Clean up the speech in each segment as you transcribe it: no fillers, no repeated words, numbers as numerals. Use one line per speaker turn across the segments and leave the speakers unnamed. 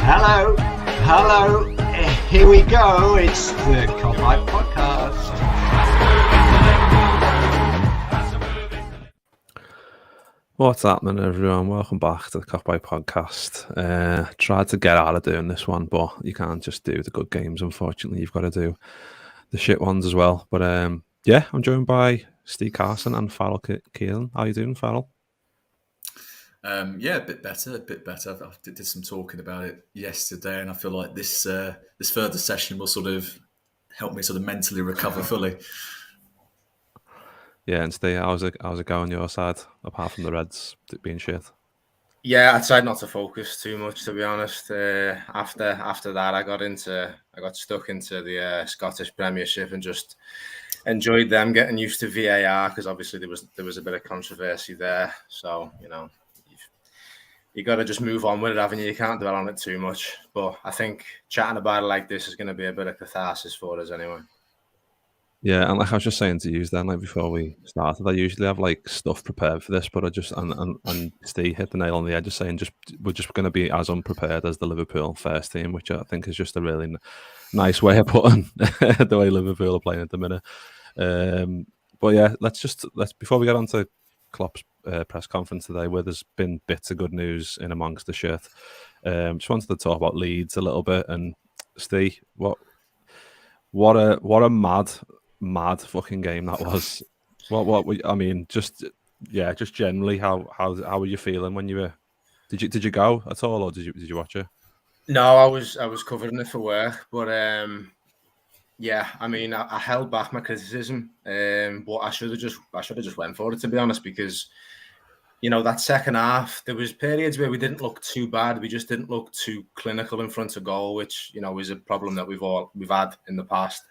Hello, here we go. It's the Clobber Podcast.
What's happening, everyone? Welcome back to the Clobber Podcast. Tried to get out of doing this one, but you can't just do the good games, unfortunately. You've got to do the shit ones as well. But yeah, I'm joined by Steve Carson and Farrell Keeling. How you doing, Farrell?
Yeah, a bit better. I did some talking about it yesterday, and I feel like this further session will sort of help me sort of mentally recover fully.
Yeah, and Steve, how's it going on your side, apart from the Reds being shit?
Yeah, I tried not to focus too much, to be honest. After that, I got stuck into the Scottish Premiership and just enjoyed them getting used to VAR, because obviously there was a bit of controversy there. So you got to just move on with it, haven't you? You can't dwell on it too much. But I think chatting about it like this is going to be a bit of catharsis for us anyway.
Yeah, and like I was just saying to you then, like before we started, I usually have like stuff prepared for this, but I just and Steve hit the nail on the head, just saying we're just going to be as unprepared as the Liverpool first team, which I think is just a really nice way of putting the way Liverpool are playing at the minute. But yeah, let's before we get on to Klopp's press conference today, where there's been bits of good news in amongst the shit. Just wanted to talk about Leeds a little bit, and Steve, what a mad fucking game that was. I mean, just generally, how were you feeling when you were? Did you go at all, or did you watch it?
No, I was covering it for work, but yeah, I mean, I held back my criticism, but I should have just went for it, to be honest, because that second half, there was periods where we didn't look too bad. We just didn't look too clinical in front of goal, which is a problem that we've had in the past.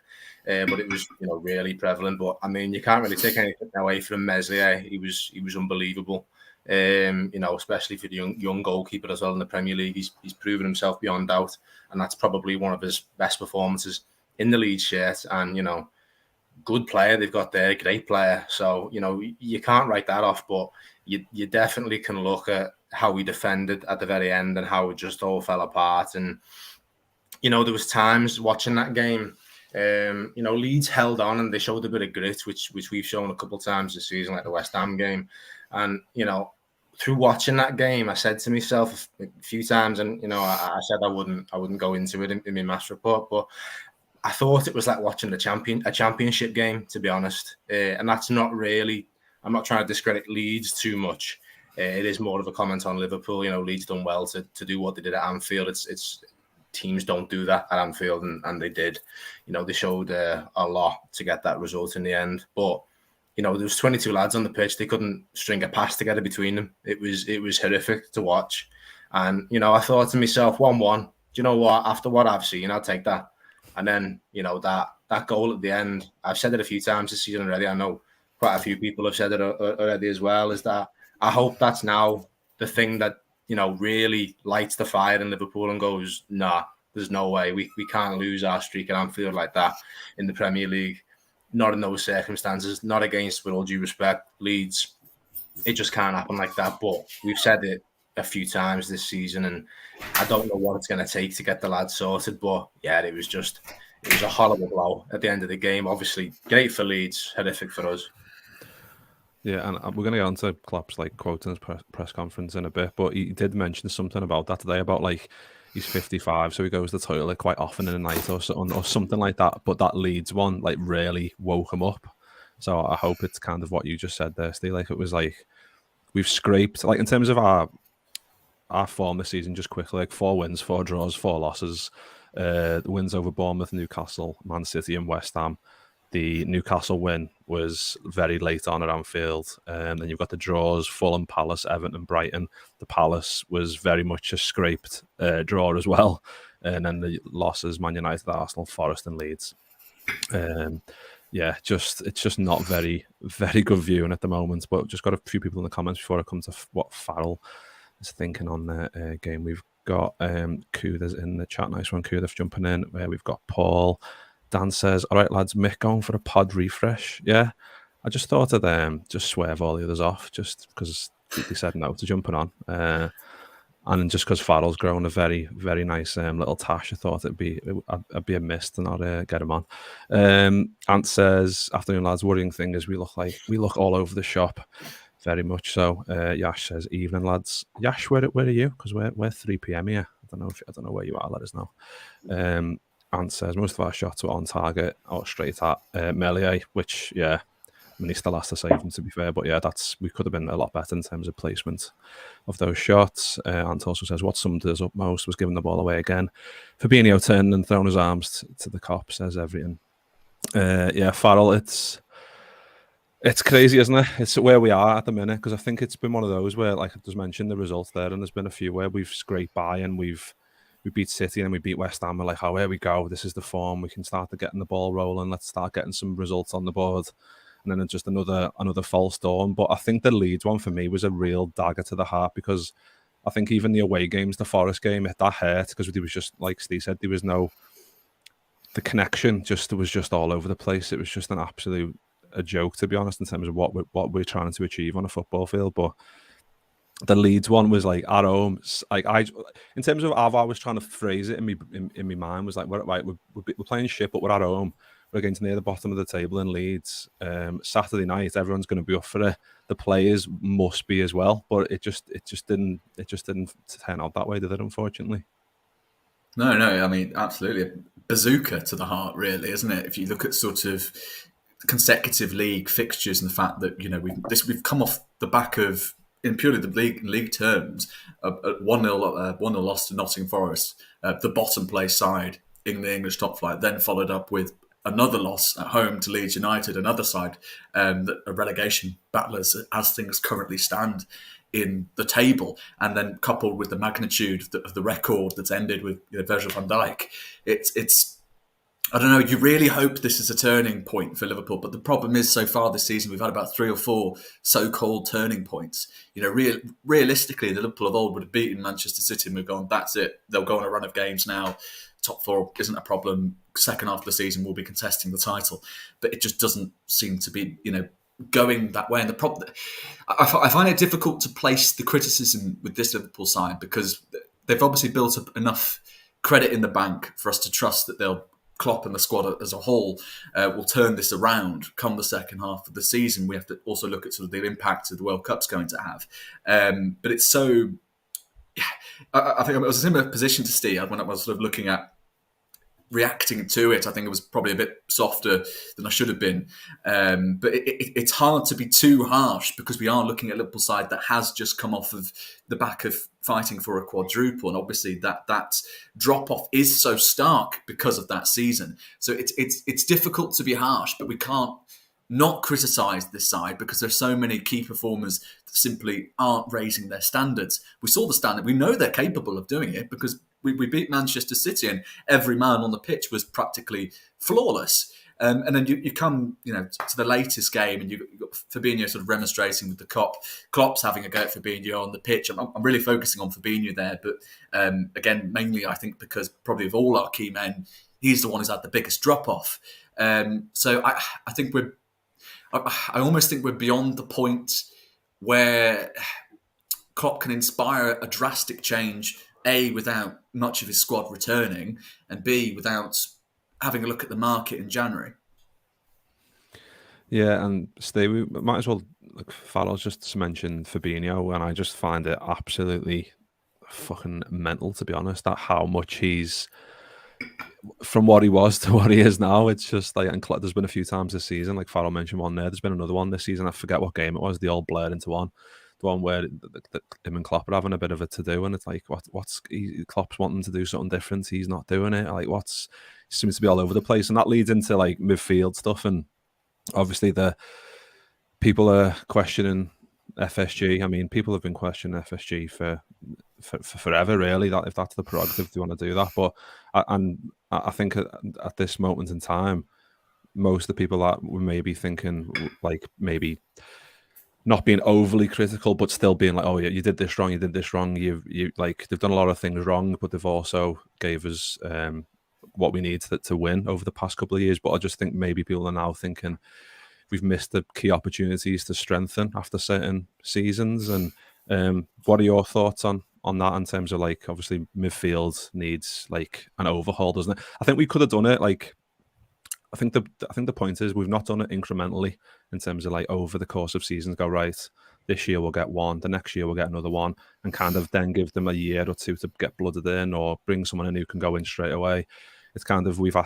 But it was really prevalent. But I mean, you can't really take anything away from Meslier. He was unbelievable. Especially for the young goalkeeper as well in the Premier League. He's proven himself beyond doubt, and that's probably one of his best performances in the Leeds shirt. And good player they've got there, great player. So you can't write that off, but you definitely can look at how we defended at the very end and how it just all fell apart. And there was times watching that game. Leeds held on and they showed a bit of grit, which we've shown a couple of times this season, like the West Ham game. And through watching that game, I said to myself a few times, and I said I wouldn't go into it in my match report, but I thought it was like watching a championship game, to be honest. And that's not really. I'm not trying to discredit Leeds too much. It is more of a comment on Liverpool. Leeds done well to do what they did at Anfield. It's teams don't do that at Anfield, and they did. They showed a lot to get that result in the end. But there was 22 lads on the pitch. They couldn't string a pass together between them. It was horrific to watch. And I thought to myself, 1-1. Do you know what? After what I've seen, I'll take that. And then that goal at the end. I've said it a few times this season already. I know quite a few people have said it already as well. Is that I hope that's now the thing that really lights the fire in Liverpool and goes, nah, there's no way. We can't lose our streak at Anfield like that in the Premier League. Not in those circumstances, not against, with all due respect, Leeds. It just can't happen like that. But we've said it a few times this season, and I don't know what it's going to take to get the lads sorted. But yeah, it was a horrible blow at the end of the game. Obviously, great for Leeds, horrific for us.
Yeah, and we're going to get on to Klopp's quote in his press conference in a bit, but he did mention something about that today, about he's 55, so he goes to the toilet quite often in the night or something like that. But that Leeds one really woke him up. So I hope it's kind of what you just said there, Steve. It was we've scraped, in terms of our form this season, just quickly, 4 wins, 4 draws, 4 losses. The wins over Bournemouth, Newcastle, Man City, and West Ham. The Newcastle win was very late on at Anfield. Then you've got the draws, Fulham, Palace, Everton, Brighton. The Palace was very much a scraped draw as well. And then the losses, Man United, Arsenal, Forest and Leeds. It's just not very, very good viewing at the moment. But just got a few people in the comments before I come to what Farrell is thinking on the game. We've got Kuda's in the chat. Nice one, Kuda's jumping in. We've got Paul. Dan says, all right, lads, Mick going for a pod refresh. Yeah, I just thought of just swerve all the others off just because they said no to jumping on. And just because Farrell's grown a very, very nice little tash, I thought I'd be a miss to not get him on. Ant says, "Afternoon lads, worrying thing is we look all over the shop, very much so." Yash says, "Evening lads." Yash, where are you? Because we're 3 p.m. here. I don't know where you are. Let us know. Ant says most of our shots were on target or straight at Melier, which I mean, he still has to save them, to be fair, but yeah, we could have been a lot better in terms of placement of those shots. Ant also says what summed us up most was giving the ball away again. Fabinho turned and thrown his arms to the cop, says everything. Farrell, it's crazy, isn't it? It's where we are at the minute, because I think it's been one of those where, like I just mentioned, the results there, and there's been a few where we've scraped by and we beat City and we beat West Ham. We're like, oh, here we go. This is the form. We can start to getting the ball rolling. Let's start getting some results on the board. And then it's just another false dawn. But I think the Leeds one for me was a real dagger to the heart, because I think even the away games, the Forest game, that hurt, because there was just, like Steve said, there was the connection was just all over the place. It was just an absolute a joke, to be honest, in terms of what we're trying to achieve on a football field. But the Leeds one was like at home. Like in terms of how I was trying to phrase it in my mind, was like, we're playing shit, but we're at home. We're against near the bottom of the table in Leeds. Saturday night, everyone's going to be up for it. The players must be as well, but it just didn't turn out that way, did it? Unfortunately.
No. I mean, absolutely, a bazooka to the heart, really, isn't it? If you look at sort of consecutive league fixtures and the fact that we've come off the back of, in purely the league terms, a 1-0 loss to Nottingham Forest, the bottom place side in the English top flight, then followed up with another loss at home to Leeds United, another side that are relegation battlers as things currently stand in the table, and then coupled with the magnitude of the record that's ended with Virgil van Dijk, it's I don't know. You really hope this is a turning point for Liverpool, but the problem is, so far this season, we've had about 3 or 4 so-called turning points. Realistically, the Liverpool of old would have beaten Manchester City and we've gone, that's it. They'll go on a run of games now. Top 4 isn't a problem. Second half of the season, we'll be contesting the title, but it just doesn't seem to be, going that way. And the problem, I find it difficult to place the criticism with this Liverpool side, because they've obviously built up enough credit in the bank for us to trust that Klopp and the squad as a whole will turn this around come the second half of the season. We have to also look at sort of the impact that the World Cup's going to have. But it's so... I think I was in a similar position to Steve when I was sort of looking at reacting to it. I think it was probably a bit softer than I should have been. But it's hard to be too harsh, because we are looking at a Liverpool side that has just come off of the back of fighting for a quadruple. And obviously that drop-off is so stark because of that season. So it's difficult to be harsh, but we can't not criticise this side, because there's so many key performers that simply aren't raising their standards. We saw the standard. We know they're capable of doing it, because we beat Manchester City and every man on the pitch was practically flawless. And then you come, to the latest game, and you've got Fabinho sort of remonstrating with the cop. Klopp's having a go at Fabinho on the pitch. I'm really focusing on Fabinho there, but again, mainly I think because probably of all our key men, he's the one who's had the biggest drop-off. So I think I almost think we're beyond the point where Klopp can inspire a drastic change, A, without much of his squad returning, and B, without having a look at the market in January.
Yeah, and Steve, we might as well, Farrell's just mentioned Fabinho, and I just find it absolutely fucking mental, to be honest, at how much he's, from what he was to what he is now. It's just like, and there's been a few times this season, like Farrell mentioned one there, there's been another one this season, I forget what game it was, they all blurred into one. The one where him and Klopp are having a bit of a to-do, and it's like, Klopp's wanting to do something different, he's not doing it. Like, he seems to be all over the place, and that leads into like midfield stuff, and obviously the people are questioning FSG. I mean, people have been questioning FSG for forever, really. That if that's the prerogative, they want to do that. But I think at this moment in time, most of the people that were maybe thinking, like, maybe not being overly critical, but still being like, oh yeah, you did this wrong, you like, they've done a lot of things wrong, but they've also gave us what we need to win over the past couple of years. But I just think maybe people are now thinking we've missed the key opportunities to strengthen after certain seasons. And what are your thoughts on on that in terms of like obviously midfield needs like an overhaul, doesn't it? I think we could have done it like. I think the point is we've not done it incrementally in terms of like over the course of seasons. Go right. This year we'll get one. The next year we'll get another one, and kind of then give them a year or two to get blooded in, or bring someone in who can go in straight away. It's kind of we've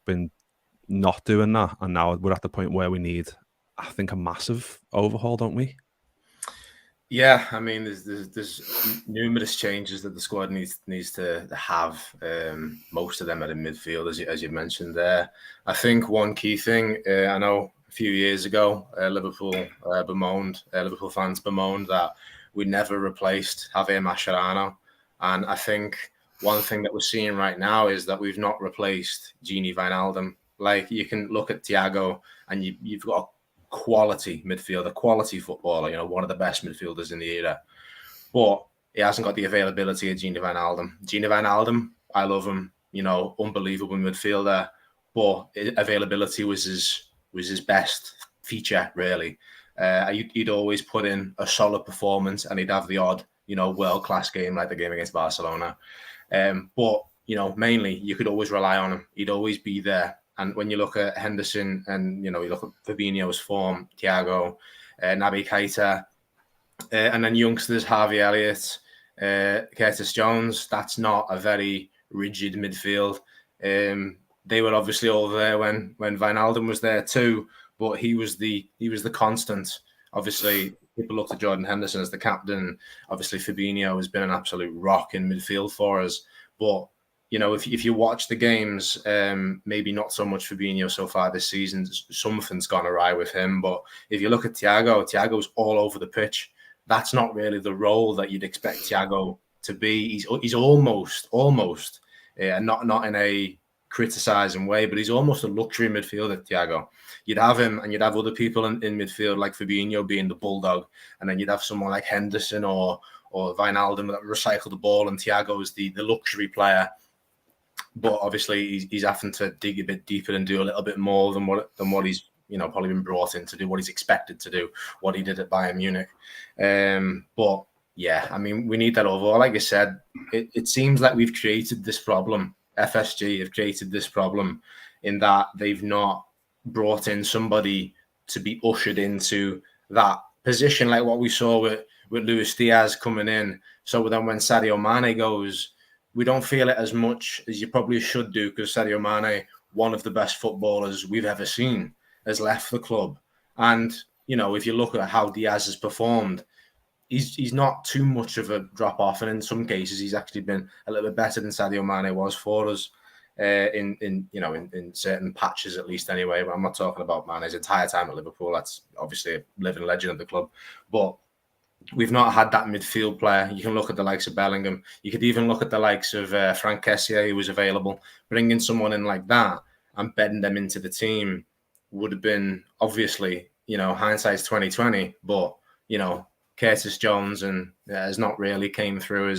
been not doing that, and now we're at the point where we need, I think, a massive overhaul, don't we?
Yeah, I mean, there's numerous changes that the squad needs to have. Most of them are in midfield, as you mentioned there. I think one key thing, I know a few years ago, Liverpool fans bemoaned that we never replaced Javier Mascherano, and I think one thing that we're seeing right now is that we've not replaced Gini Wijnaldum. Like, you can look at Thiago, and you've got quality midfielder, quality footballer, one of the best midfielders in the era. But he hasn't got the availability of Gini Wijnaldum. Gini Wijnaldum, I love him, unbelievable midfielder, but availability was his best feature, really. He'd always put in a solid performance, and he'd have the odd, world-class game like the game against Barcelona. But, mainly you could always rely on him. He'd always be there. And when you look at Henderson and, you look at Fabinho's form, Thiago, Naby Keita, and then youngsters, Harvey Elliott, Curtis Jones, that's not a very rigid midfield. They were obviously all there when Wijnaldum was there too, but he was the constant. Obviously, people looked at Jordan Henderson as the captain. Obviously, Fabinho has been an absolute rock in midfield for us. But if you watch the games, maybe not so much Fabinho so far this season. Something's gone awry with him. But if you look at Thiago's all over the pitch. That's not really the role that you'd expect Thiago to be. He's almost, and not in a criticising way, but he's almost a luxury midfielder, Thiago. You'd have him, and you'd have other people in midfield like Fabinho being the bulldog, and then you'd have someone like Henderson or Wijnaldum that recycle the ball, and Thiago is the luxury player. But obviously, he's having to dig a bit deeper and do a little bit more than what he's probably been brought in to do, what he's expected to do, what he did at Bayern Munich. But yeah, I mean, we need that overall. Like I said, it seems like we've created this problem. FSG have created this problem in that they've not brought in somebody to be ushered into that position, like what we saw with Luis Diaz coming in. So then when Sadio Mane goes, we don't feel it as much as you probably should do, because Sadio Mane, one of the best footballers we've ever seen, has left the club. And, if you look at how Diaz has performed, he's not too much of a drop-off. And in some cases, he's actually been a little bit better than Sadio Mane was for us in certain patches, at least anyway. But I'm not talking about Mane's entire time at Liverpool. That's obviously a living legend of the club. But we've not had that midfield player. You can look at the likes of Bellingham. You could even look at the likes of Frank Kessié, who was available. Bringing someone in like that and bedding them into the team would have been, obviously, hindsight's 2020. But, Curtis Jones has not really came through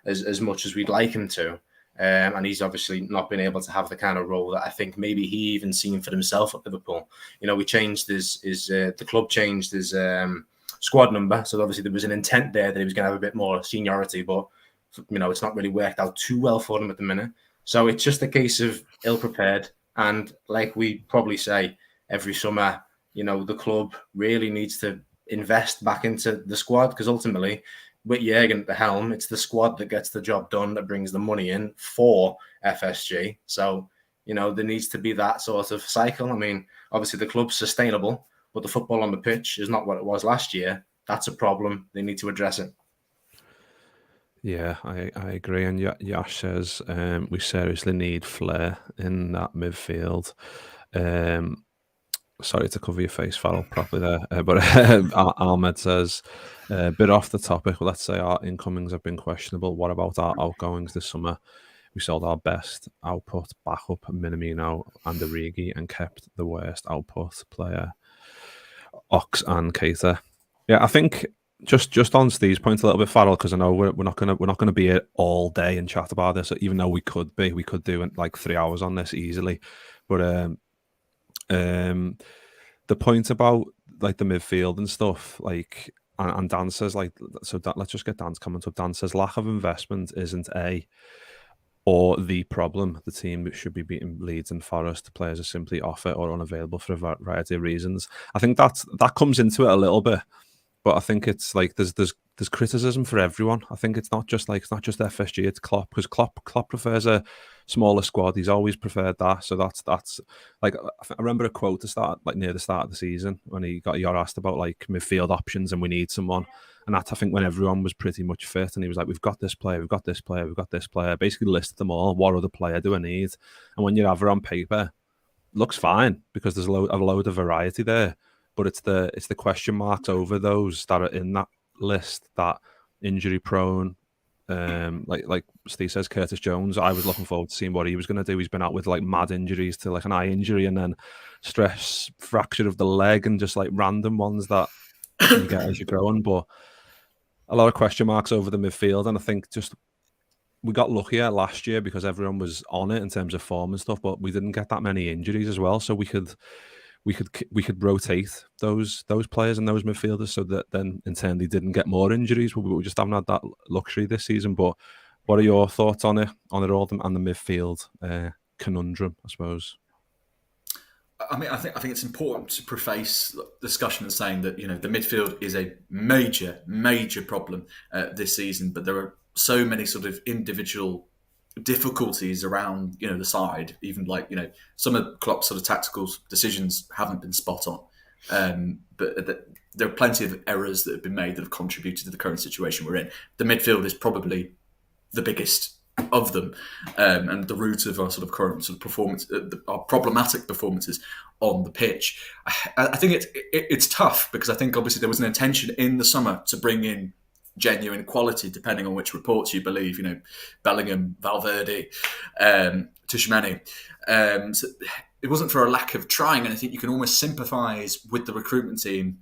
as much as we'd like him to. And he's obviously not been able to have the kind of role that I think maybe he even seen for himself at Liverpool. We changed the club changed his squad number. So obviously there was an intent there that he was going to have a bit more seniority, but, it's not really worked out too well for him at the minute. So it's just a case of ill-prepared. And like we probably say every summer, the club really needs to invest back into the squad, because ultimately, with Jurgen at the helm, it's the squad that gets the job done, that brings the money in for FSG. So, there needs to be that sort of cycle. I mean, obviously the club's sustainable, but the football on the pitch is not what it was last year. That's a problem. They need to address it.
Yeah, I agree. And Yash says we seriously need flair in that midfield. Sorry to cover your face, Farrell, properly there. But Ahmed says, a bit off the topic, let's say our incomings have been questionable. What about our outgoings this summer? We sold our best output backup, Minamino and Origi, and kept the worst output player, Ox and Keita. Yeah, I think just on Steve's point a little bit, Farrell, because I know we're not gonna be here all day and chat about this, even though we could do like 3 hours on this easily. But the point about like the midfield and stuff, like and Dan says let's just get Dan's comment up. Dan says lack of investment isn't or the problem. The team should be beating Leeds and Forest. Players are simply off it or unavailable for a variety of reasons. I think that comes into it a little bit, but I think it's like there's criticism for everyone. I think it's not just FSG, it's Klopp, because Klopp prefers a smaller squad. He's always preferred that. So that's like, I remember a quote near the start of the season when you're asked about like midfield options and we need someone. And that's, I think, when everyone was pretty much fit, and he was like, we've got this player, we've got this player, we've got this player. Basically listed them all. What other player do I need? And when you have it on paper, it looks fine because there's a load of variety there. But it's the question marks over those that are in that list, that injury prone. Like Steve says, Curtis Jones. I was looking forward to seeing what he was going to do. He's been out with like mad injuries to like an eye injury and then stress fracture of the leg and just like random ones that you get as you're growing. But a lot of question marks over the midfield, and I think just we got luckier last year because everyone was on it in terms of form and stuff, but we didn't get that many injuries as well, so we could rotate those players and those midfielders, so that then in turn they didn't get more injuries. We just haven't had that luxury this season. But what are your thoughts on it all and the midfield conundrum, I suppose?
I mean, I think it's important to preface the discussion and saying that, you know, the midfield is a major problem this season, but there are so many sort of individual difficulties around, you know, the side. Even like, you know, some of Klopp's sort of tactical decisions haven't been spot on, but there are plenty of errors that have been made that have contributed to the current situation we're in. The midfield is probably the biggest of them, and the root of our sort of current sort of performance, our problematic performances on the pitch. I think it's tough because I think obviously there was an intention in the summer to bring in genuine quality, depending on which reports you believe. You know, Bellingham, Valverde, Tchouaméni. So it wasn't for a lack of trying, and I think you can almost sympathise with the recruitment team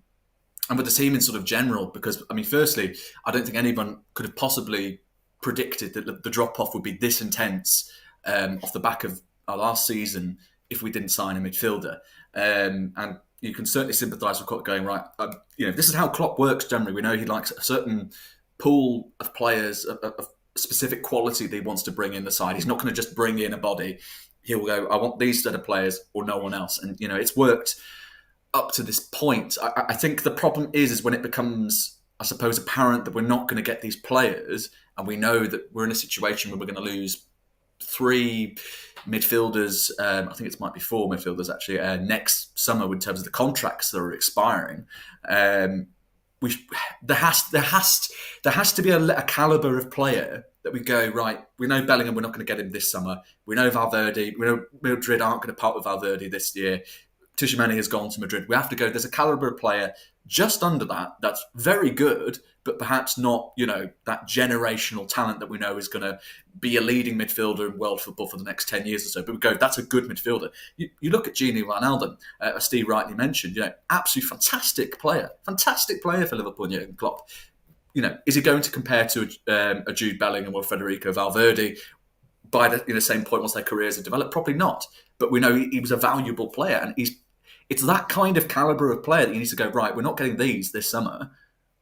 and with the team in sort of general, because I mean, firstly, I don't think anyone could have possibly predicted that the drop-off would be this intense off the back of our last season if we didn't sign a midfielder. And you can certainly sympathise with Klopp going, right, you know, this is how Klopp works generally. We know he likes a certain pool of players of specific quality that he wants to bring in the side. He's not going to just bring in a body. He'll go, I want these set of players or no one else. And, you know, it's worked up to this point. I think the problem is when it becomes, I suppose, apparent that we're not going to get these players, and we know that we're in a situation where we're going to lose 3 midfielders, I think it might be 4 midfielders actually, next summer in terms of the contracts that are expiring. There has to be a calibre of player that we go, right, we know Bellingham, we're not going to get him this summer. We know Valverde, we know Madrid aren't going to part with Valverde this year. Tchouaméni has gone to Madrid. We have to go, there's a calibre of player just under that that's very good, but perhaps not, you know, that generational talent that we know is going to be a leading midfielder in world football for the next 10 years or so. But we go, that's a good midfielder. You look at Gini Wijnaldum, as Steve rightly mentioned, you know, absolutely fantastic player for Liverpool and Jurgen Klopp. You know, is he going to compare to a Jude Bellingham or Federico Valverde by the same point once their careers have developed? Probably not. But we know he was a valuable player, and it's that kind of calibre of player that you need to go, right, we're not getting these this summer.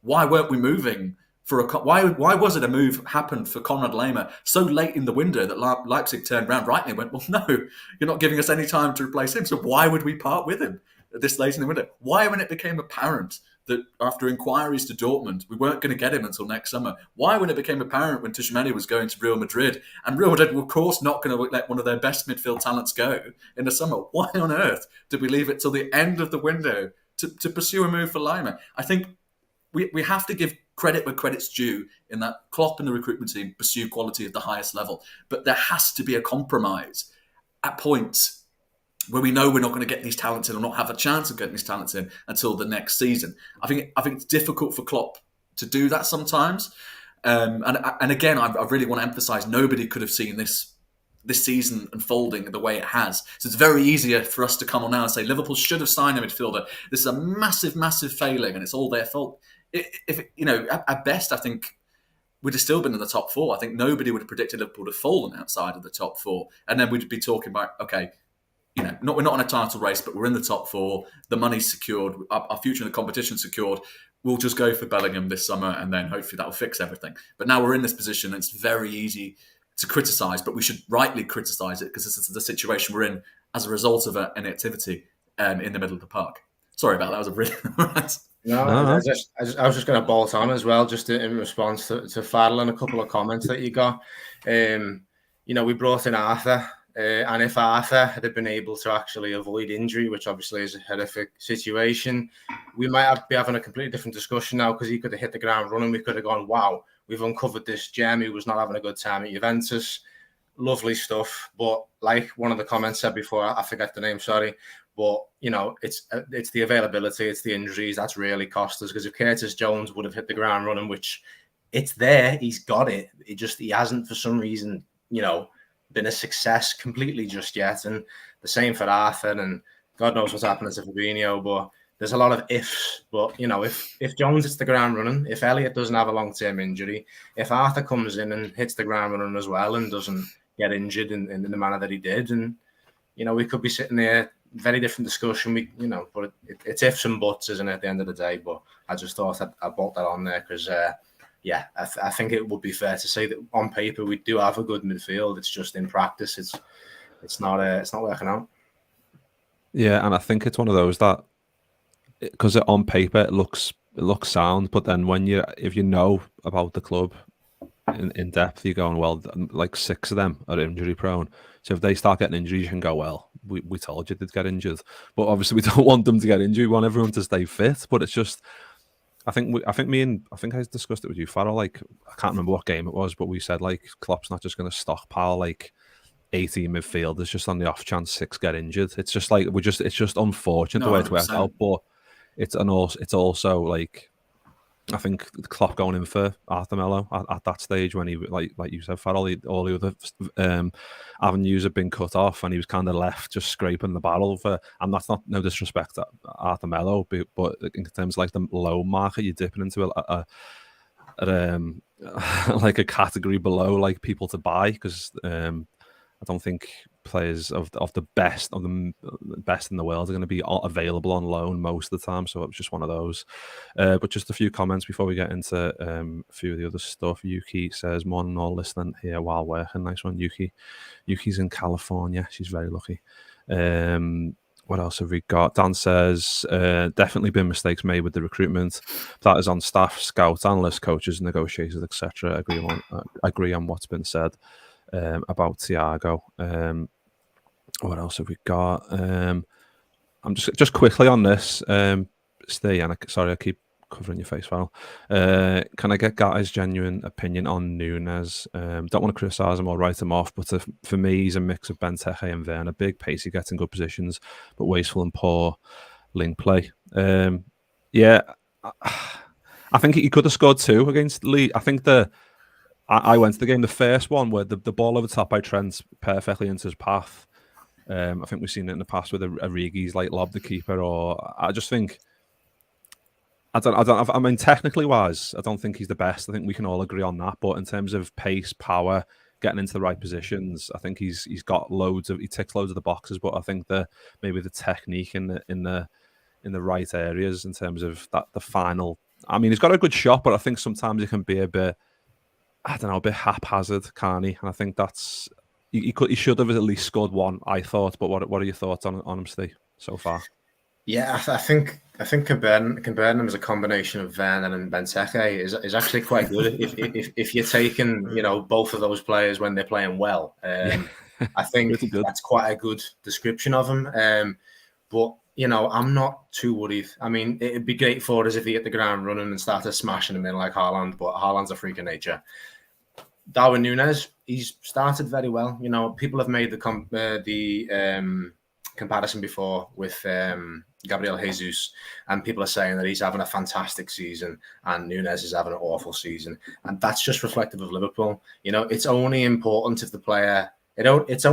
Why weren't we moving for why was it a move happened for Konrad Lehmer so late in the window that Leipzig turned around rightly and went, well, no, you're not giving us any time to replace him, so why would we part with him this late in the window? Why, when it became apparent that after inquiries to Dortmund, we weren't going to get him until next summer? Why, when it became apparent when Tchouaméni was going to Real Madrid, and Real Madrid were, of course, not going to let one of their best midfield talents go in the summer? Why on earth did we leave it till the end of the window to pursue a move for Lehmer? I think we have to give credit where credit's due in that Klopp and the recruitment team pursue quality at the highest level. But there has to be a compromise at points where we know we're not going to get these talents in or not have a chance of getting these talents in until the next season. I think it's difficult for Klopp to do that sometimes. And again, I really want to emphasise, nobody could have seen this season unfolding the way it has. So it's very easier for us to come on now and say Liverpool should have signed a midfielder. This is a massive failing and it's all their fault. If you know, at best, I think we'd have still been in the top 4. I think nobody would have predicted Liverpool to have fallen outside of the top 4. And then we'd be talking about, okay, you know, we're not in a title race, but we're in the top 4. The money's secured. Our future in the competition secured. we'll just go for Bellingham this summer and then hopefully that will fix everything. But now we're in this position, and it's very easy to criticise, but we should rightly criticise it because this is the situation we're in as a result of an inactivity in the middle of the park. Sorry about that. That was a really...
No. I was just going to bolt on as well, just in response to Farrell and a couple of comments that you got. We brought in Arthur, and if Arthur had been able to actually avoid injury, which obviously is a horrific situation, we might be having a completely different discussion now, because he could have hit the ground running. We could have gone, wow, we've uncovered this gem who was not having a good time at Juventus. Lovely stuff. But like one of the comments said before, I forget the name, sorry. But, it's the availability, it's the injuries that's really cost us. Because if Curtis Jones would have hit the ground running, which it's there, he's got it. He hasn't for some reason, been a success completely just yet. And the same for Arthur, and God knows what's happening to Fabinho, but there's a lot of ifs. But, if Jones hits the ground running, if Elliott doesn't have a long-term injury, if Arthur comes in and hits the ground running as well and doesn't get injured in the manner that he did, and, we could be sitting there, very different discussion. But it's ifs and buts, isn't it, at the end of the day? But I just thought I'd bolt that on there because, I think it would be fair to say that on paper we do have a good midfield. It's just in practice, it's not working out.
Yeah, and I think it's one of those that, because on paper it looks sound, but then if you know about the club in depth, you're going, well, like 6 of them are injury prone. So if they start getting injuries, you can go, well, we told you they'd get injured. But obviously we don't want them to get injured. We want everyone to stay fit. But it's just, I think I discussed it with you, Farrell. Like, I can't remember what game it was, but we said like Klopp's not just going to stockpile like 18 midfielders just on the off chance 6 get injured. It's just like it's just unfortunate the way it worked out. But it's also like, I think Klopp going in for Arthur Melo at that stage when he, like you said, Farrell, all the other avenues had been cut off, and he was kind of left just scraping the barrel for. And that's not no disrespect to Arthur Melo, but in terms of like the low market, you're dipping into like a category below, like people to buy, because I don't think players of the best in the world are going to be available on loan most of the time. So it was just one of those. But just a few comments before we get into a few of the other stuff. Yuki says, "Morning, all listening here while working." Nice one, Yuki. Yuki's in California. She's very lucky. What else have we got? Dan says, definitely been mistakes made with the recruitment. That is on staff, scouts, analysts, coaches, negotiators, etc. Agree on what's been said about Thiago. What else have we got? I'm just quickly on this. Stay, and sorry, I keep covering your face, Farrell. Can I get Guy's genuine opinion on Núñez? Don't want to criticise him or write him off, but for me, he's a mix of Benteke and Werner. Big pace, he gets in good positions, but wasteful and poor link play. Yeah, I think he could have scored 2 against Leeds. I think I went to the game, the first one where the ball over the top by Trent perfectly into his path. I think we've seen it in the past with Origi's like lobbed the keeper, or I just think I mean, technically wise, I don't think he's the best. I think we can all agree on that. But in terms of pace, power, getting into the right positions, I think he's got he ticks loads of the boxes. But I think maybe the technique in the right areas in terms of the final. I mean, he's got a good shot, but I think sometimes it can be a bit, I don't know, a bit haphazard, can't he? And I think that's he should have at least scored 1, I thought. But what are your thoughts on him, Steve, so far?
Yeah, I think comparing them as a combination of Werner and Benteke is actually quite good. if you're taking both of those players when they're playing well, I think that's quite a good description of them. But I'm not too worried. I mean, it'd be great for us if he hit the ground running and started smashing them in like Haaland, but Haaland's a freak of nature. Darwin Núñez, he's started very well. People have made the comparison before with Gabriel Jesus, and people are saying that he's having a fantastic season and Núñez is having an awful season, and that's just reflective of Liverpool. It's only important if the player is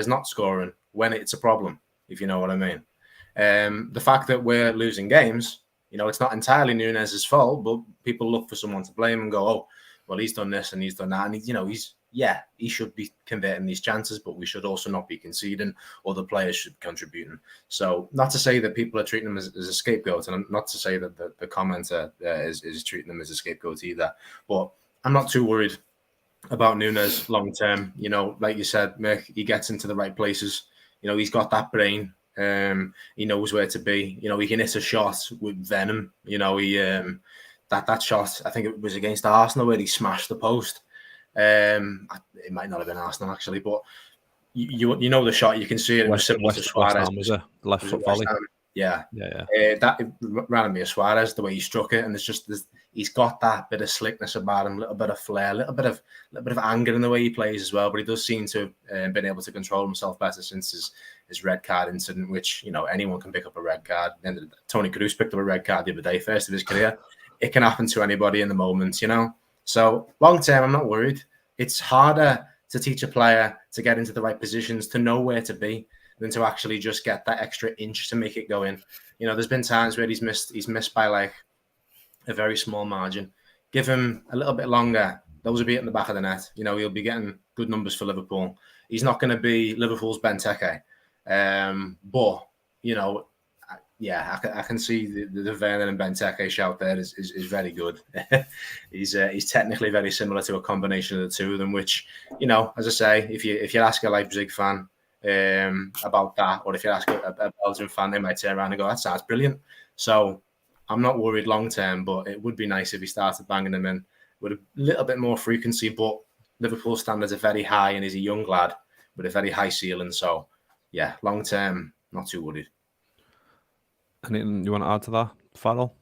not scoring when it's a problem, if you know what I mean. The fact that we're losing games, it's not entirely Núñez's fault, but people look for someone to blame and go, oh, well, he's done this and he's done that, and yeah, he should be converting these chances, but we should also not be conceding. Other players should be contributing. So not to say that people are treating him as a scapegoat, and not to say that the commenter is treating him as a scapegoat either. But I'm not too worried about Núñez long term. You know, like you said, Mick, he gets into the right places. You know, he's got that brain. He knows where to be. You know, he can hit a shot with venom. You know, he that shot, I think it was against Arsenal where he smashed the post. It might not have been Arsenal actually, but you know the shot. You can see it. It was similar to Suarez.
West Ham, was it? Left foot volley.
Yeah. That it reminded me of Suarez, the way he struck it, and he's got that bit of slickness about him, a little bit of flair, a little bit of anger in the way he plays as well. But he does seem to have been able to control himself better since his red card incident, which, you know, anyone can pick up a red card. And Tony Kroos picked up a red card the other day, first of his career. It can happen to anybody in the moment, you know. So long term, I'm not worried. It's harder to teach a player to get into the right positions, to know where to be, than to actually just get that extra inch to make it go in. You know, there's been times where he's missed by like a very small margin. Give him a little bit longer, those will be in the back of the net. You know, he'll be getting good numbers for Liverpool. He's not going to be Liverpool's Benteke. But, you know, yeah, I can see the Werner and Benteke shout there is very good. He's technically very similar to a combination of the two of them, which, you know, as I say, if you ask a Leipzig fan about that, or if you ask a Belgian fan, they might turn around and go, that sounds brilliant. So I'm not worried long term, but it would be nice if he started banging them in with a little bit more frequency. But Liverpool standards are very high, and he's a young lad with a very high ceiling. So yeah, long term, not too worried.
Anything you want to add to that, Farrell?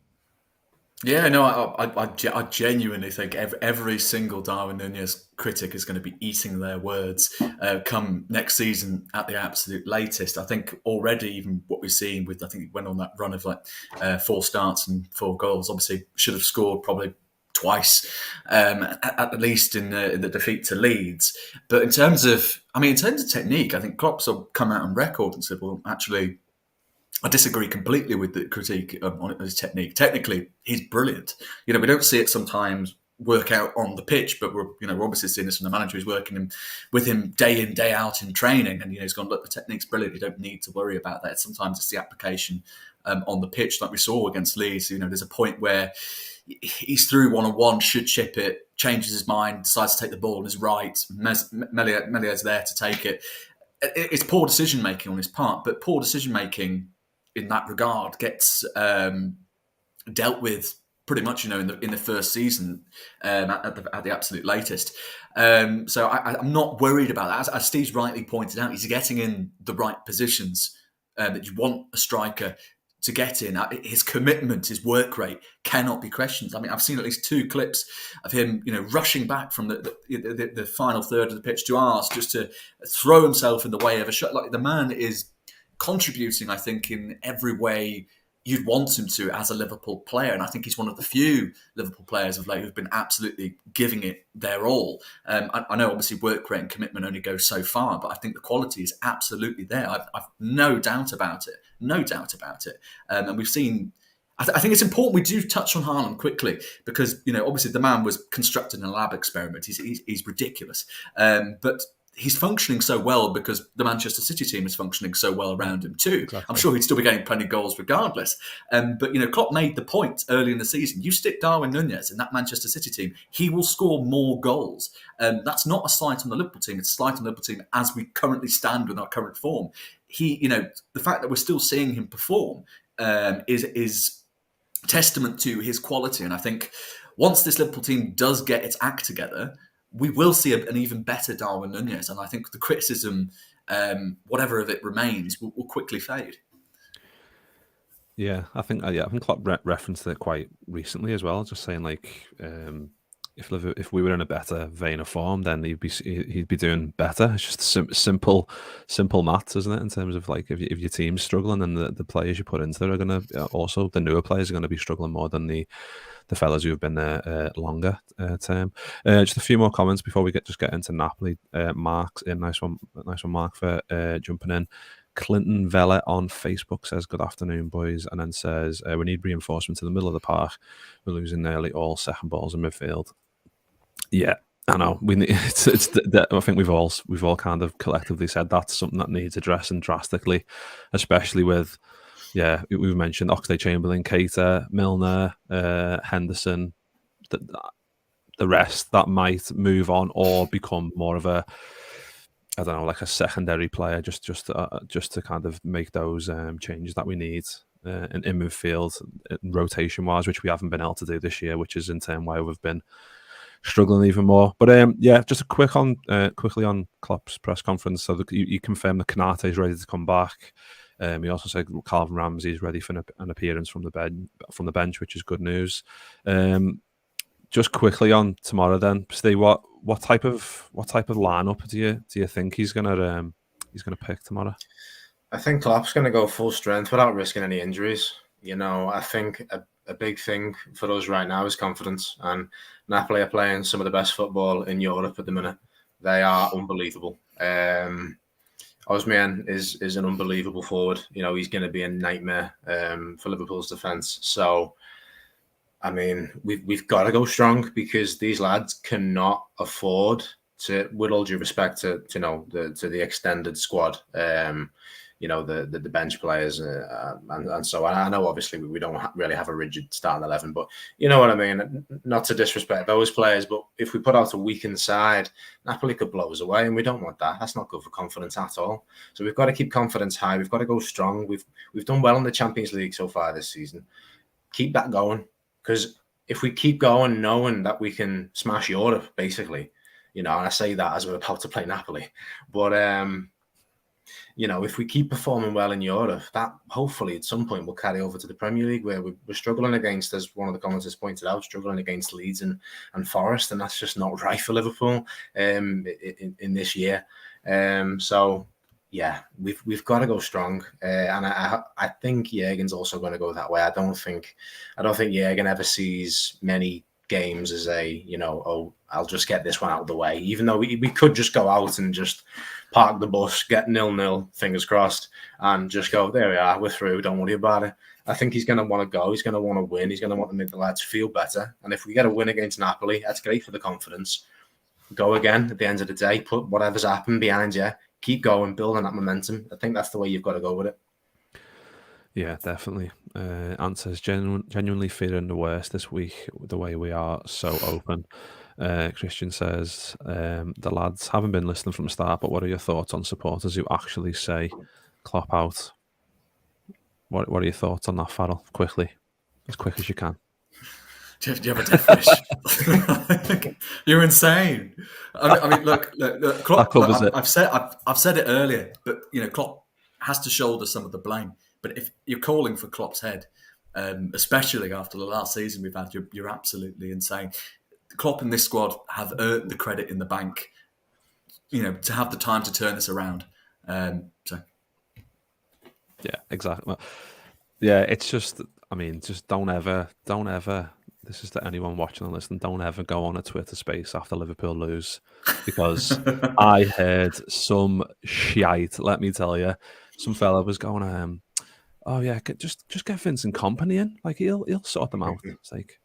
Yeah, no, I genuinely think every single Darwin Núñez critic is going to be eating their words come next season at the absolute latest. I think already, even what we've seen with, I think he went on that run of like 4 starts and 4 goals. Obviously, should have scored probably twice, at least in the defeat to Leeds. But in terms of technique, I think Klopp's have come out on record and said, well, actually, I disagree completely with the critique on his technique. Technically, he's brilliant. You know, we don't see it sometimes work out on the pitch, but we're obviously seeing this from the manager who's working with him day in, day out in training. And, you know, he's gone, look, the technique's brilliant. You don't need to worry about that. Sometimes it's the application on the pitch, like we saw against Leeds. You know, there's a point where he's through one-on-one, should chip it, changes his mind, decides to take the ball and is right. Melia's there to take it. It's poor decision-making on his part, but poor decision-making in that regard gets dealt with pretty much, you know, in the first season at the absolute latest. So I'm not worried about that. As Steve's rightly pointed out, he's getting in the right positions that you want a striker to get in. His commitment, his work rate cannot be questioned. I mean, I've seen at least 2 clips of him, you know, rushing back from the final third of the pitch to ours just to throw himself in the way of a shot. Like, the man is contributing, I think, in every way you'd want him to as a Liverpool player. And I think he's one of the few Liverpool players of late who've been absolutely giving it their all. I know obviously work rate and commitment only go so far, but I think the quality is absolutely there. I've no doubt about it. And we've seen, I think it's important we do touch on Haaland quickly because, you know, obviously the man was constructed in a lab experiment. He's ridiculous. But he's functioning so well because the Manchester City team is functioning so well around him too. Exactly. I'm sure he'd still be getting plenty of goals regardless. But, you know, Klopp made the point early in the season, you stick Darwin Núñez in that Manchester City team, he will score more goals. That's not a slight on the Liverpool team. It's a slight on the Liverpool team as we currently stand with our current form. You know, the fact that we're still seeing him perform is testament to his quality. And I think once this Liverpool team does get its act together, we will see an even better Darwin Núñez, and I think the criticism, whatever of it remains, will quickly fade.
Yeah, I think Klopp referenced it quite recently as well, just saying like if we were in a better vein of form, then he'd be doing better. It's just simple maths, isn't it? In terms of like if your team's struggling, then the players you put into there are going to also, the newer players are going to be struggling more than the fellas who have been there longer term. Just a few more comments before we get into Napoli. Mark's in, nice one, Mark, for jumping in. Clinton Vella on Facebook says, good afternoon, boys, and then says, we need reinforcements in the middle of the park. We're losing nearly all second balls in midfield. Yeah, I know we need. I think we've all kind of collectively said that's something that needs addressing drastically, especially with we've mentioned Oxlade-Chamberlain, Keita, Milner, Henderson, the rest that might move on or become more of a, I don't know, like a secondary player, just to kind of make those changes that we need in midfield, rotation wise, which we haven't been able to do this year, which is in turn why we've been struggling even more. But just quickly on Klopp's press conference. So you confirmed that Konate is ready to come back. He also said Calvin Ramsey is ready for an appearance from the bench, which is good news. Just quickly on tomorrow, then, Steve, what type of lineup do you think he's gonna pick tomorrow?
I think Klopp's going to go full strength without risking any injuries. I think a big thing for us right now is confidence. And Napoli are playing some of the best football in Europe at the minute. They are unbelievable. Osimhen is an unbelievable forward. He's going to be a nightmare for Liverpool's defence. So, I mean, we've got to go strong because these lads cannot afford to, with all due respect to the extended squad. The bench players and so on. I know obviously we don't really have a rigid starting 11, but you know what I mean. Not to disrespect those players, but if we put out a weakened side, Napoli could blow us away, and we don't want that. That's not good for confidence at all. So we've got to keep confidence high. We've got to go strong. We've done well in the Champions League so far this season. Keep that going, because if we keep going, knowing that we can smash Europe, basically, and I say that as we're about to play Napoli, but if we keep performing well in Europe, that hopefully at some point will carry over to the Premier League, where we're struggling against, as one of the commenters pointed out, struggling against Leeds and Forest, and that's just not right for Liverpool in this year. So yeah, we've got to go strong, and I think Jurgen's also going to go that way. I don't think Jurgen ever sees many games as I'll just get this one out of the way, even though we could just go out and just park the bus, get 0-0, fingers crossed, and just go, there we are, we're through, don't worry about it. I think he's going to want to go, he's going to want to win, he's going to want to make the lads feel better, and if we get a win against Napoli, that's great for the confidence. Go again at the end of the day, put whatever's happened behind you, keep going, building that momentum. I think that's the way you've got to go with it.
Yeah, definitely. Answers genuinely feeling the worst this week, the way we are so open. Christian says, the lads haven't been listening from the start, but what are your thoughts on supporters who actually say Klopp out? What are your thoughts on that, Farrell? Quickly, as quick as you can.
Do you have a definition? You're insane. I mean, look, Klopp. I've said it earlier, but Klopp has to shoulder some of the blame. But if you're calling for Klopp's head, especially after the last season we've had, you're absolutely insane. Klopp and this squad have earned the credit in the bank, to have the time to turn this around. So.
Yeah, exactly. Well, yeah, it's just, I mean, just don't ever, this is to anyone watching and listening, don't ever go on a Twitter space after Liverpool lose, because I heard some shite, let me tell you. Some fella was going, oh yeah, just get Vincent Kompany in, like he'll sort them out. It's like,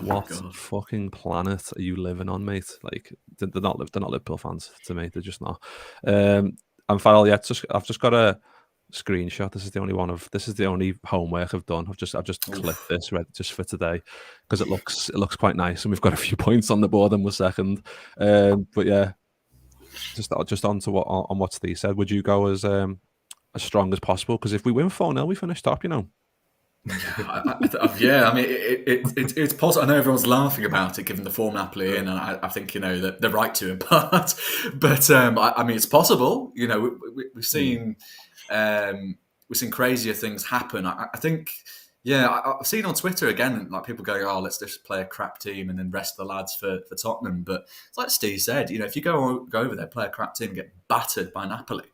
what fucking planet are you living on, mate? Like they're not Liverpool fans to me. They're just not. And Farrell, yeah, I've just got a screenshot. This is the only homework I've done. I've just clipped this just for today because it looks quite nice, and we've got a few points on the board in a second. But yeah, just on to what Steve said. Would you go as strong as possible? Because if we win 4-0, we finish top,
Yeah, I mean, it's possible. I know everyone's laughing about it, given the form Napoli in, and I think that they're right to, in part. But I mean, it's possible. We've seen crazier things happen. I think, I've seen on Twitter again, like people going, "Oh, let's just play a crap team and then rest the lads for Tottenham." But it's like Steve said, if you go over there, play a crap team, get battered by Napoli,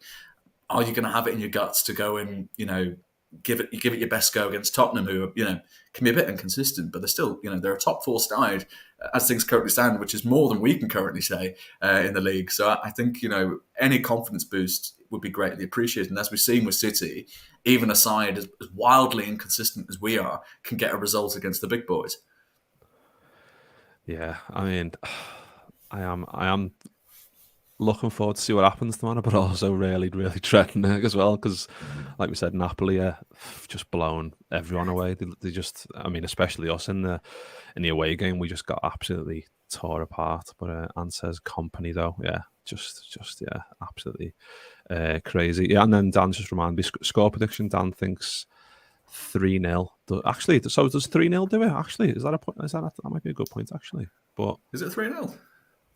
are you going to have it in your guts to go and give it your best go against Tottenham, who can be a bit inconsistent, but they're still they're a top four side as things currently stand, which is more than we can currently say in the league. So I think any confidence boost would be greatly appreciated. And as we've seen with City, even a side as wildly inconsistent as we are can get a result against the big boys.
Yeah, I mean, I am looking forward to see what happens tomorrow, but also really dreading it as well because, like we said, Napoli are just blown everyone away. They just, I mean, especially us in the away game, we just got absolutely tore apart. But Anse's company though, yeah, just yeah, absolutely crazy. Yeah, and then Dan just reminded me score prediction. Dan thinks 3-0. Actually, so does 3-0 do it? Actually, is that a point? That might be a good point actually. But
is it 3-0?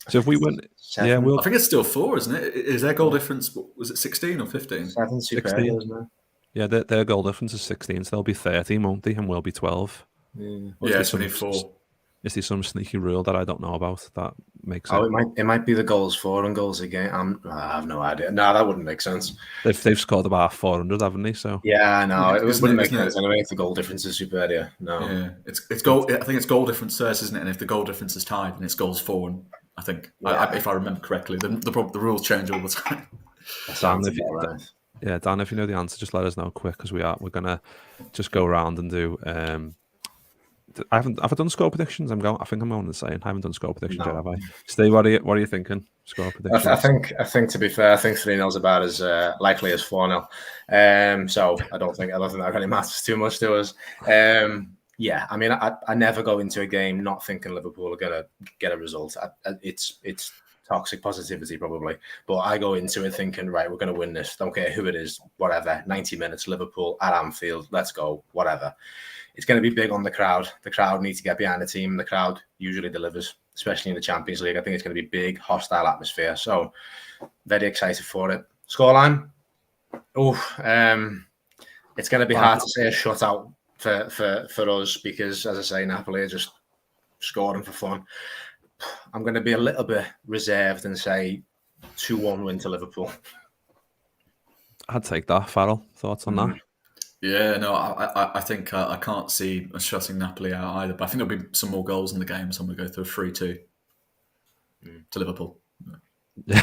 So if we win,
Seven.
yeah,
I think it's still 4, isn't it? Is their goal difference? Was it 16 or 15?
7
16.
isn't it?
Yeah, their goal difference is 16, so they'll be 13, won't they? And we'll be 12.
Yeah, it's only 4.
Is there some sneaky rule that I don't know about that makes
it might be the goals for and goals against. I have no idea. No, that wouldn't make sense.
They've scored about 400, haven't they? So
yeah, no, it wouldn't make sense anyway if the goal difference is superior. No,
yeah, it's goal. I think it's goal difference first, isn't it? And if the goal difference is tied, then it's goals for. And I think, if I remember correctly, the rules change all the time.
Dan, if you know the answer, just let us know quick because we're gonna just go around and do. Have I done score predictions? I think I'm going to say I haven't done score predictions yet, have I? Steve, what are you thinking? Score predictions.
I think to be fair, I think 3-0 is about as likely as 4-0. So I don't think that really matters too much to us. Yeah, I mean, I never go into a game not thinking Liverpool are gonna get a result. It's toxic positivity probably, but I go into it thinking, right, we're gonna win this. Don't care who it is, whatever. 90 minutes, Liverpool at Anfield. Let's go, whatever. It's going to be big on the crowd. The crowd needs to get behind the team. The crowd usually delivers, especially in the Champions League. I think it's going to be big, hostile atmosphere. So, very excited for it. Scoreline? It's going to be hard to say a shutout for us because, as I say, Napoli are just scoring for fun. I'm going to be a little bit reserved and say 2-1 win to Liverpool.
I'd take that. Farrell, thoughts on that?
Yeah, no, I think I can't see us shutting Napoli out either. But I think there'll be some more goals in the game, so I'm going to go through 3-2 to Liverpool. Yeah,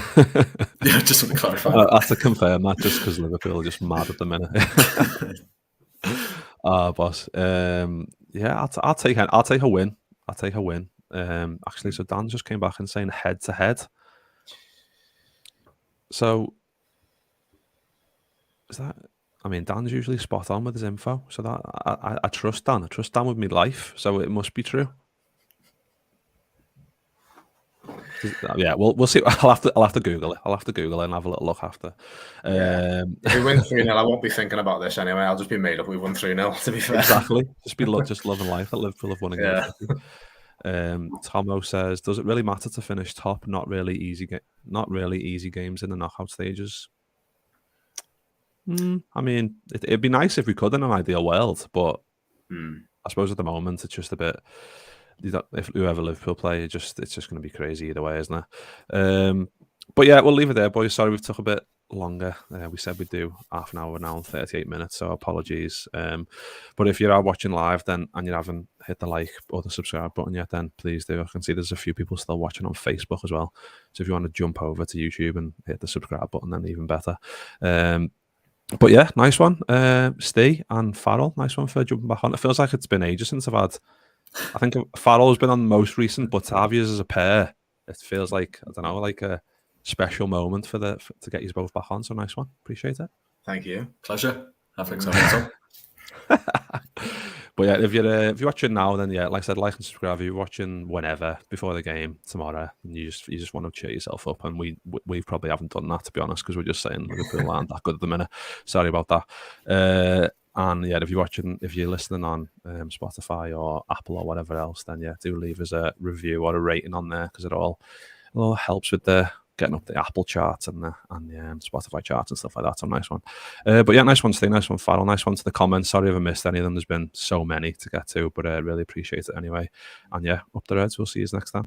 just want to clarify.
I have to confirm that just because Liverpool are just mad at the minute. Boss. Yeah, I'll take a win. I'll take a win. Actually, so Dan just came back and saying head to head. So is that? I mean, Dan's usually spot on with his info, so that I trust Dan. I trust Dan with my life, so it must be true. Yeah, we'll see. I'll have to Google it. I'll have to Google it and have a little look after.
If we win 3-0, I won't be thinking about this anyway. I'll just be made up. We won 3-0. To be fair,
exactly. Just loving life at Liverpool of winning. Yeah. Tomo says, "Does it really matter to finish top? Not really easy games in the knockout stages." I mean, it'd be nice if we could in an ideal world, but I suppose at the moment it's just a bit. If whoever Liverpool play, it's just going to be crazy either way, isn't it? But yeah, we'll leave it there, boys. Sorry we took a bit longer. We said we'd do half an hour now and 38 minutes, so apologies. But if you are watching live and you haven't hit the like or the subscribe button yet, then please do. I can see there's a few people still watching on Facebook as well. So if you want to jump over to YouTube and hit the subscribe button, then even better. But yeah, nice one, Steve and Farrell. Nice one for jumping back on. It feels like it's been ages since I've had. I think Farrell's been on the most recent, but to have you as a pair, it feels like like a special moment to get you both back on. So nice one, appreciate it.
Thank you,
pleasure. Have exciting.
But yeah, if you're watching now, then yeah, like I said, like and subscribe. If you're watching whenever before the game tomorrow, and you just want to cheer yourself up, and we probably haven't done that, to be honest, because we're just saying Liverpool aren't that good at the minute. Sorry about that. And yeah, if you're listening on Spotify or Apple or whatever else, then yeah, do leave us a review or a rating on there because it all helps with the getting up the Apple charts and the Spotify charts and stuff like that. So nice one. But yeah, nice one, Steve. Nice one, Farrell. Nice one to the comments. Sorry if I missed any of them. There's been so many to get to, but I really appreciate it anyway. And yeah, up the Reds. We'll see you next time.